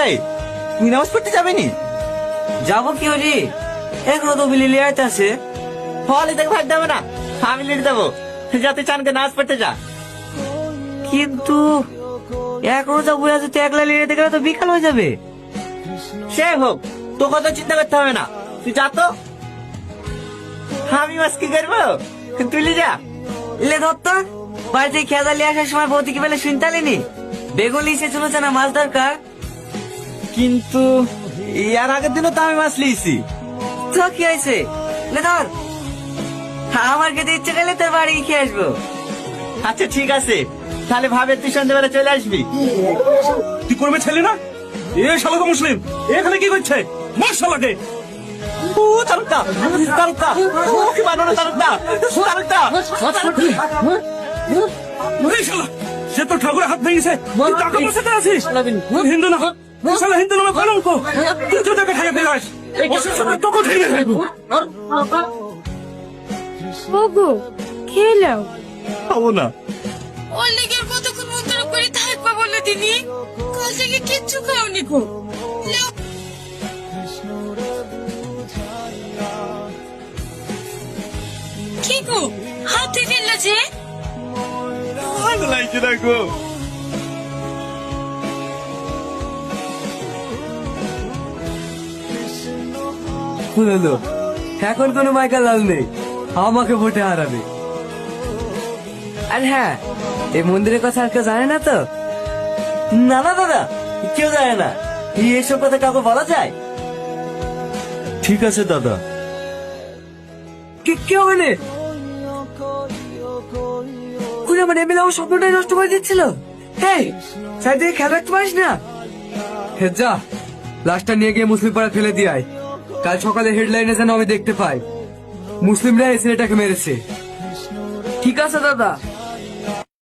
এই তুই নামাজ পড়তে যাবি নি? যাবো কি হরি, এখনো তো বিলি লিয়াইতে আছে। ফলে দেখ ভাগ দেবে না, আমি লিড দেবো, যাতে চানকে নামাজ পড়তে যা। কিন্তু এখনো তো বুঝা যেতে একলা লিয়ে দেখলে তো বিকাল হয়ে যাবে। সে হোক, তো কত চিন্তা করতে হবে না, তুই যা তো। আমি মাছ কি করবো, তুই লি যা। লে ধরতো, বাড়িতে খেয়াল নিয়ে আসার সময় বৌদিকে বেলে শুনতালিনি বেগুন লিসে চলেছে না মাছ দরকার। কিন্তু এর আগের দিনও তো আমি মাছ লিয়েছি। তো কি হয়েছে, লে ধর। আমার খেতে ইচ্ছে করলে তোর বাড়ি খেয়ে আসবো। আচ্ছা ঠিক আছে, তাহলে ভাবে তুই সন্ধ্যেবেলা চলে আসবি। তুই করবে ছেলে না? এ শালাকা মুসলিম এখানে কি করছে? মার শালাকে। ও তারকা তারকা, ও কি বানানো তারকা তারকা। এই শালা, সে তো ঠাকুরের হাত ভেঙেছে, তুই টাকা পয়সাতে আছিস। হিন্দু না, শালা হিন্দু নামে কলঙ্ক। তুই তো তাকে ঠেকে দিলাস, ওসব সময় তোকে ঠেকে দেবো। ওগো খেলাও খাবো না। ওর লেগে কতক্ষণ মন্ত্র করে থাকবা বলে দিনি, কাল থেকে কিচ্ছু খাওনি গো। নাও। কি গো হাতে ফেললা যে? ভালো লাগছে না গো। হলো এখন কোনো মাইকা লাল নেই, আমাকে ভোটে হারাবে। আর হ্যাঁ, এই মন্দিরের কথা আর কেউ জানে না তো? না না দাদা, কেউ জানে না। এসব কথা কাউকে বলা যায়? ঠিক আছে দাদা। কেউ মানে কোন আমার এমএলএ আমার স্বপ্নটাই নষ্ট করে দিচ্ছিল। এই সাইড থেকে খেয়াল রাখতে পারিস না? হে যা, লাশটা নিয়ে গিয়ে মুসলিম পাড়া ফেলে দিয়ে আয়। কাল সকালে হেডলাইনে যেন আমি দেখতে পাই মুসলিমরা এই ছেলেটাকে মেরেছে। ঠিক আছে দাদা।